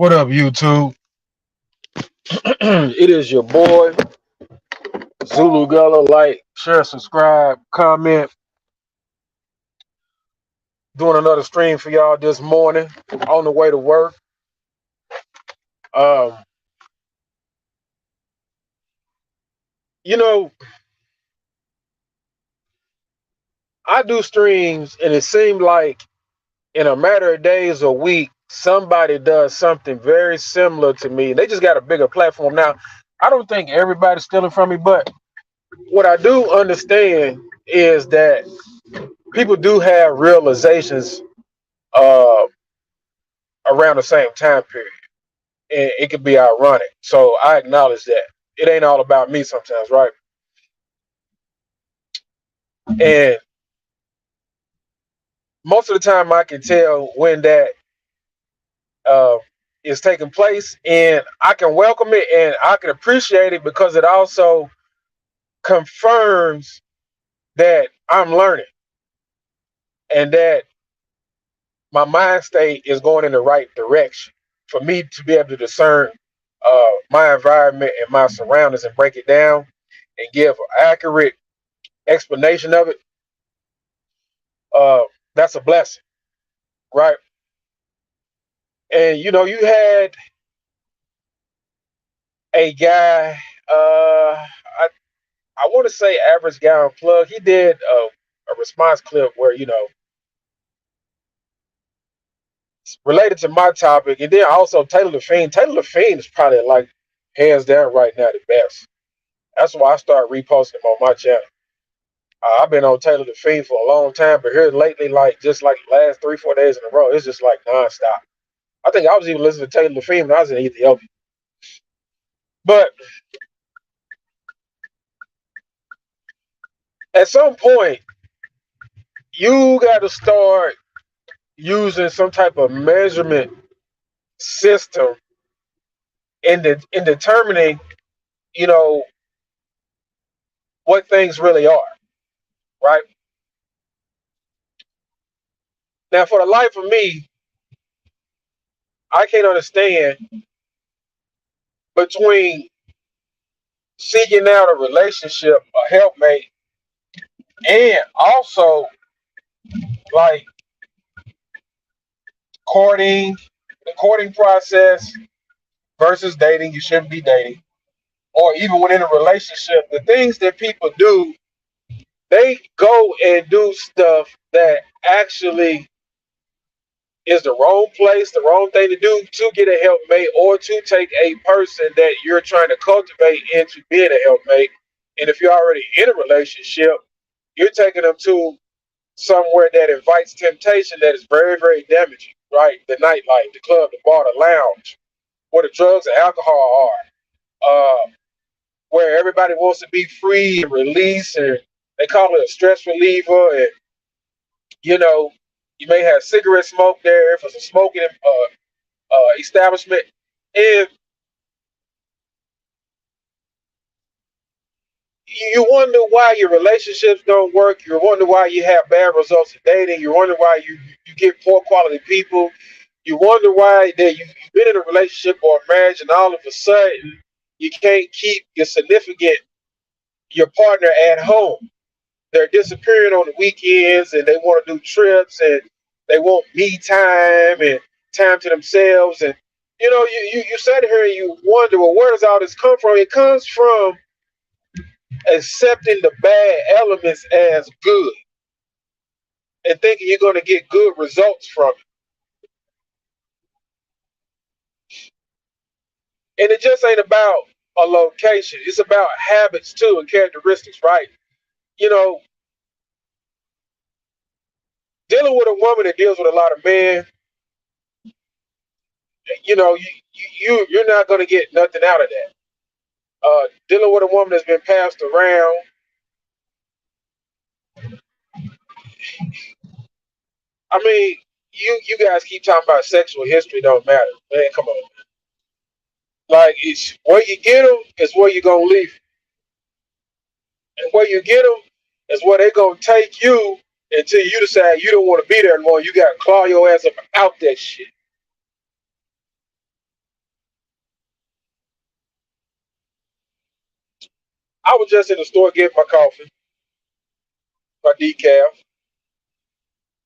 What up, YouTube? It is your boy, Zulu Gullah. Like, share, subscribe, comment. Doing another stream for y'all this morning on the way to work. Um, you know, I do streams, and it seemed like in a matter of days or week, somebody does something very similar to me. They just got a bigger platform now. I don't think everybody's stealing from me, but what I do understand is that people do have realizations uh, around the same time period. And it could be ironic. So I acknowledge that. It ain't all about me sometimes, right? And most of the time I can tell when that uh, is taking place, and I can welcome it and I can appreciate it because it also confirms that I'm learning and that my mind state is going in the right direction for me to be able to discern my environment and my surroundings and break it down and give an accurate explanation of it. uh, that's a blessing, right? And you had a guy, I want to say Average Guy Unplugged. He did a response clip where related to my topic, and then also Taylor the Fiend. Taylor the Fiend is probably like hands down right now the best. That's why I started reposting him on my channel. I've been on Taylor the Fiend for a long time, but here lately, like just like the last 3-4 days in a row, it's just like nonstop. I think I was even listening to Taylor the Fiend when I was in Ethiopia. But at some point, you got to start using some type of measurement system in determining, you know, what things really are, right? Now, for the life of me, I can't understand between seeking out a relationship, a helpmate, and also like courting, the courting process versus dating. You shouldn't be dating, or even within a relationship, the things that people do, they go and do stuff that actually is the wrong place, the wrong thing to do to get a helpmate or to take a person that you're trying to cultivate into being a helpmate. And if you're already in a relationship, you're taking them to somewhere that invites temptation that is very, very damaging, right? The nightlife, the club, the bar, the lounge, where the drugs and alcohol are, where everybody wants to be free and release, and they call it a stress reliever. And you know, you may have cigarette smoke there if it's a smoking establishment, and you wonder why your relationships don't work. You wonder why you have bad results in dating. You wonder why you get poor quality people. You wonder why that you've been in a relationship or a marriage, and all of a sudden you can't keep your significant, your partner at home. They're disappearing on the weekends, and they want to do trips, and they want me time and time to themselves. And you sit here and you wonder, well, where does all this come from? It comes from accepting the bad elements as good and thinking you're going to get good results from it. And it just ain't about a location. It's about habits too and characteristics, right? You know, dealing with a woman that deals with a lot of men, you're not going to get nothing out of that. Dealing with a woman that's been passed around, I mean, you guys keep talking about sexual history don't matter, man. Come on, like it's where you get them is where you're gonna leave, and where you get them is where they're gonna take you until you decide you don't want to be there anymore. You gotta claw your ass up out that shit. I was just in the store getting my coffee, my decaf,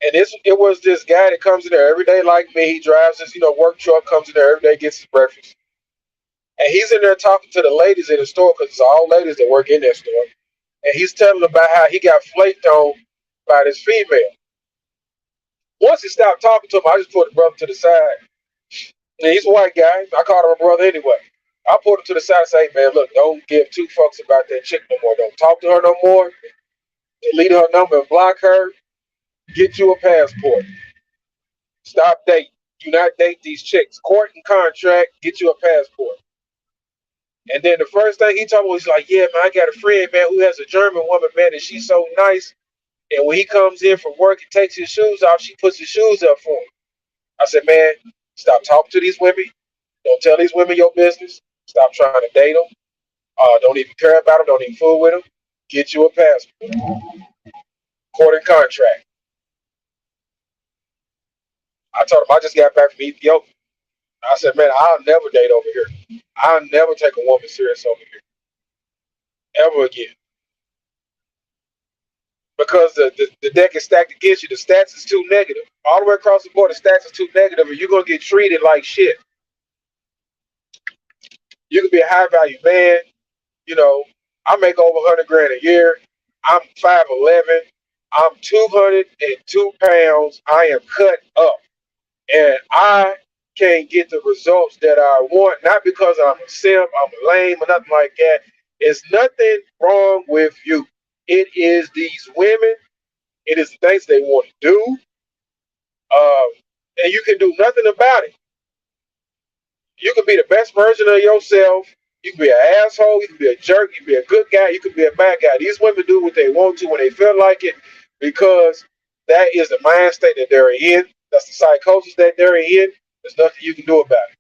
and it was this guy that comes in there every day like me. He drives his work truck, comes in there every day, gets his breakfast, and he's in there talking to the ladies in the store because it's all ladies that work in that store, and he's telling them about how he got flaked on by this female. Once he stopped talking to him, I just put the brother to the side. And he's a white guy. I called him a brother anyway. I pulled him to the side and say, man, look, don't give two fucks about that chick no more. Don't talk to her no more. Delete her number and block her. Get you a passport. Stop dating. Do not date these chicks. Court and contract. Get you a passport. And then the first thing he told me was like, yeah, man, I got a friend, man, who has a German woman, man, and she's so nice. And when he comes in from work and takes his shoes off, she puts his shoes up for him. I said, man, stop talking to these women. Don't tell these women your business. Stop trying to date them. Don't even care about them. Don't even fool with them. Get you a passport. Court and contract. I told him I just got back from Ethiopia. I said, man, I'll never date over here. I'll never take a woman serious over here. Ever again. Because the deck is stacked against you. The stats is too negative. All the way across the board, the stats is too negative, and you're going to get treated like shit. You could be a high value man. I make over 100 grand a year. I'm 5'11". I'm 202 pounds. I am cut up. And I can't get the results that I want, not because I'm a simp, I'm lame, or nothing like that. It's nothing wrong with you. It is these women. It is the things they want to do. And you can do nothing about it. You can be the best version of yourself. You can be an asshole. You can be a jerk. You can be a good guy. You can be a bad guy. These women do what they want to when they feel like it because that is the mind state that they're in. That's the psychosis that they're in. There's nothing you can do about it.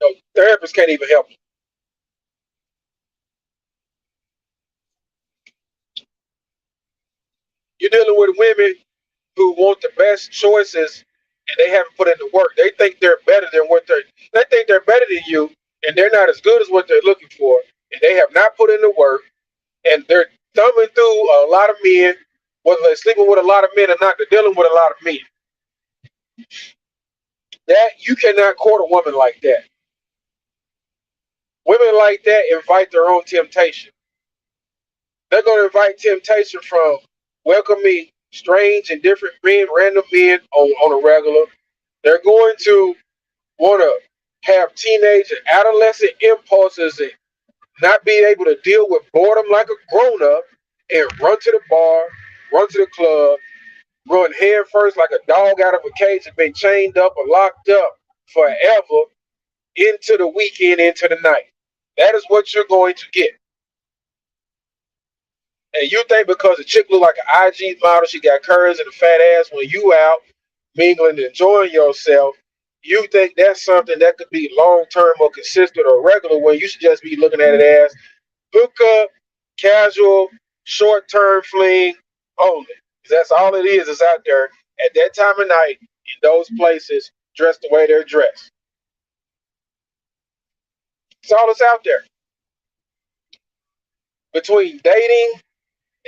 No, therapists can't even help you. You're dealing with women who want the best choices and they haven't put in the work. They think they're better than they think they're better than you, and they're not as good as what they're looking for, and they have not put in the work, and they're thumbing through a lot of men, whether they're sleeping with a lot of men or not, they're dealing with a lot of men. That you cannot court a woman like that. Women like that invite their own temptation. They're going to invite temptation from welcoming strange and different men, random men on a regular. They're going to want to have teenage and adolescent impulses and not be able to deal with boredom like a grown up and run to the bar, run to the club, run head first like a dog out of a cage and been chained up or locked up forever into the weekend, into the night. That is what you're going to get. And you think because a chick look like an IG model, she got curves and a fat ass when you out mingling and enjoying yourself, you think that's something that could be long term or consistent or regular when you should just be looking at it as hookup, casual, short term fling only. That's all it is out there at that time of night in those places dressed the way they're dressed. It's all that's out there. Between dating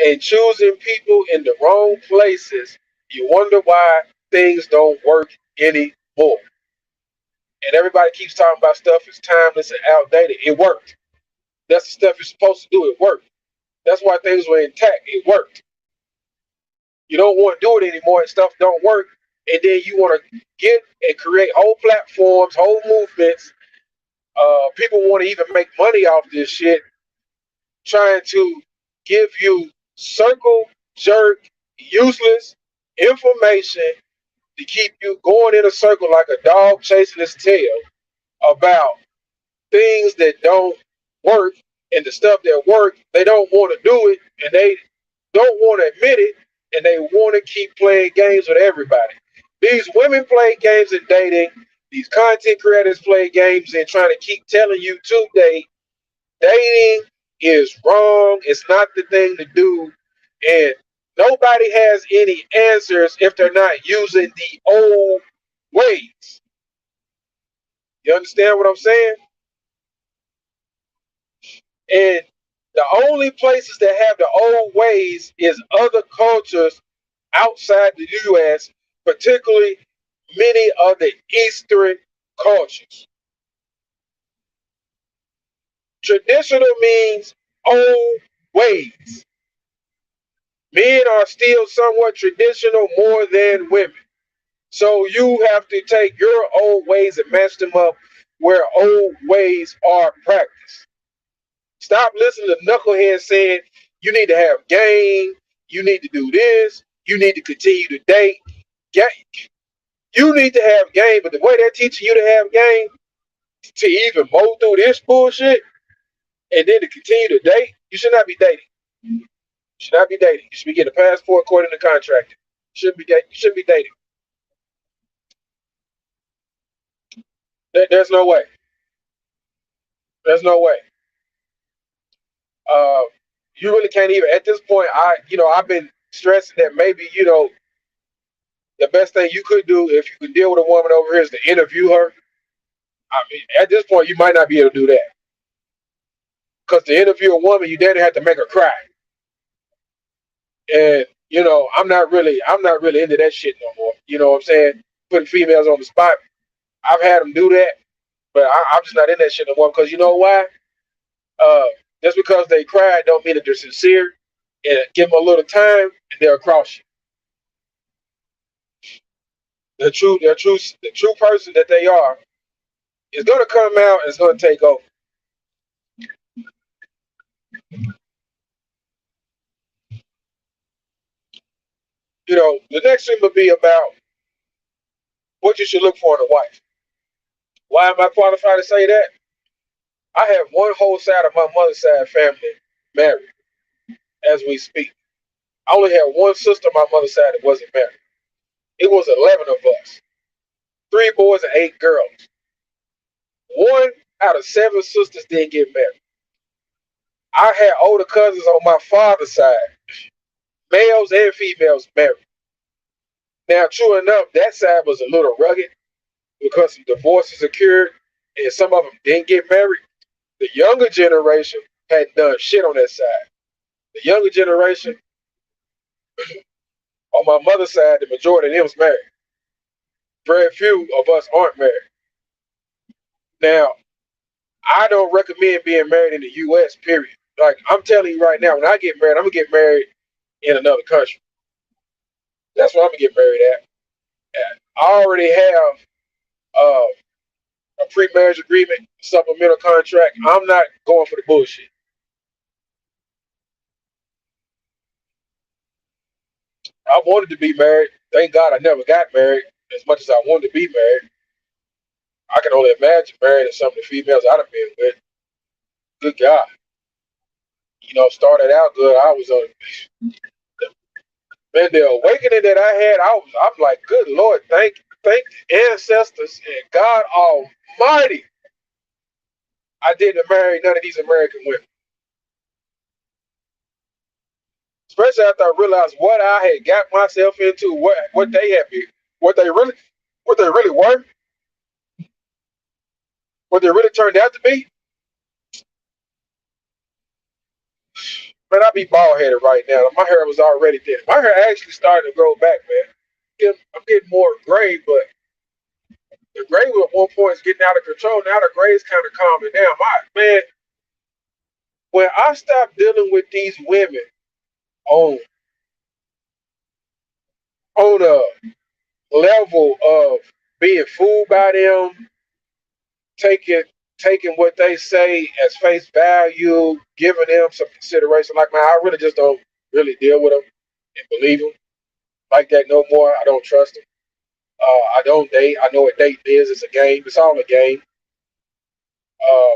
and choosing people in the wrong places, you wonder why things don't work anymore. And everybody keeps talking about stuff is timeless and outdated. It worked. That's the stuff you're supposed to do. It worked. That's why things were intact. It worked. You don't want to do it anymore and stuff don't work. And then you want to get and create whole platforms, whole movements. People want to even make money off this shit, trying to give you circle jerk, useless information to keep you going in a circle like a dog chasing its tail about things that don't work, and the stuff that work, they don't want to do it, and they don't want to admit it, and they want to keep playing games with everybody. These women play games in dating. These content creators play games and trying to keep telling you to date. Dating is wrong. It's not the thing to do. And nobody has any answers if they're not using the old ways. You understand what I'm saying? And The only places that have the old ways is other cultures outside the U.S., particularly many of the Eastern cultures. Traditional means old ways. Men are still somewhat traditional more than women. So you have to take your old ways and match them up where old ways are practiced. Stop listening to knuckleheads saying you need to have game, you need to do this, you need to continue to date. You need to have game, but the way they're teaching you to have game to even mow through this bullshit and then to continue to date, you should not be dating. You should not be dating. You should be getting a passport according to contract. You shouldn't be dating. You shouldn't be dating. There's no way. There's no way. Uh, you really can't even at this point. I've been stressing that maybe the best thing you could do if you could deal with a woman over here is to interview her. I mean, at this point, you might not be able to do that because to interview a woman, you then have to make her cry, and I'm not really into that shit no more. You know what I'm saying? Putting females on the spot. I've had them do that, but I'm just not in that shit no more because you know why? Uh, just because they cry don't mean that they're sincere. And give them a little time, and they'll cross you. The true person that they are is going to come out and it's going to take over. The next thing would be about what you should look for in a wife. Why am I qualified to say that? I have one whole side of my mother's side family married as we speak. I only had one sister on my mother's side that wasn't married. It was 11 of us, 3 boys and 8 girls. One out of 7 sisters didn't get married. I had older cousins on my father's side, males and females married. Now, true enough, that side was a little rugged because some divorces occurred and some of them didn't get married. The younger generation hadn't done shit on that side. The younger generation on my mother's side, the majority of them was married. Very few of us aren't married. Now, I don't recommend being married in the U.S., period. Like, I'm telling you right now, when I get married, I'm going to get married in another country. That's what I'm going to get married at. I already have a pre-marriage agreement, supplemental contract. I'm not going for the bullshit. I wanted to be married. Thank God I never got married as much as I wanted to be married. I can only imagine marrying some of the females I'd have been with. Good God. Started out good. I was on man, the awakening that I had, I'm like, good Lord, thank the ancestors and God Almighty. I didn't marry none of these American women. Especially after I realized what I had got myself into, what they had been, what they really were, what they really turned out to be. Man, I be bald headed right now. My hair was already thin. My hair actually started to grow back, man. I'm getting more gray, but the gray at one point is getting out of control. Now the gray is kind of calming down. Man, when I stopped dealing with these women on a level of being fooled by them, taking taking what they say as face value, giving them some consideration. Like, man, I really just don't really deal with them and believe them like that no more. I don't trust them. I don't date. I know what dating is. It's a game. It's all a game. Uh,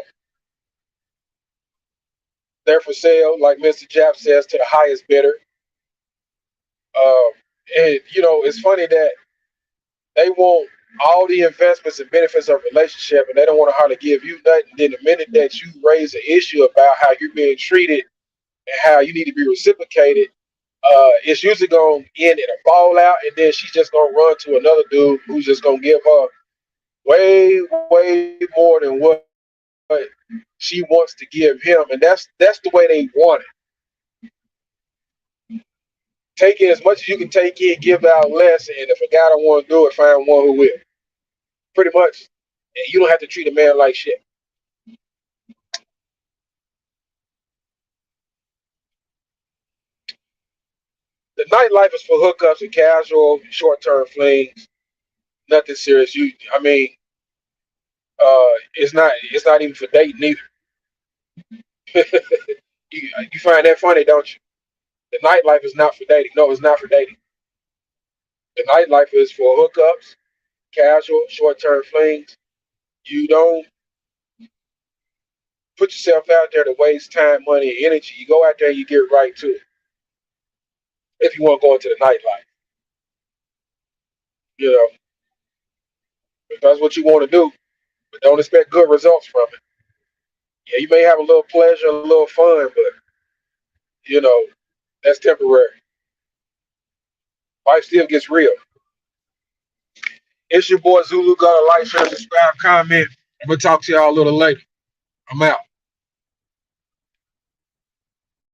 they're for sale, like Mr. Jap says, to the highest bidder. Uh, and it's funny that they want all the investments and benefits of a relationship, and they don't want to hardly give you nothing. Then the minute that you raise an issue about how you're being treated and how you need to be reciprocated, it's usually going to end in a fallout, and then she's just going to run to another dude who's just going to give her way, way more than what she wants to give him, and that's the way they want it. Take in as much as you can take in, give out less, and if a guy don't want to do it, find one who will. Pretty much. And you don't have to treat a man like shit. The nightlife is for hookups and casual, short-term flings. Nothing serious. It's not even for dating either. You find that funny, don't you? The nightlife is not for dating. No, it's not for dating. The nightlife is for hookups, casual, short-term flings. You don't put yourself out there to waste time, money, and energy. You go out there and you get right to it. If you want to go into the nightlife, you know, if that's what you want to do, but don't expect good results from it. Yeah, you may have a little pleasure, a little fun, but you know, that's temporary. Life still gets real. It's your boy Zulu. Got a like, share, subscribe, comment. I'm gonna talk to y'all a little later. I'm out.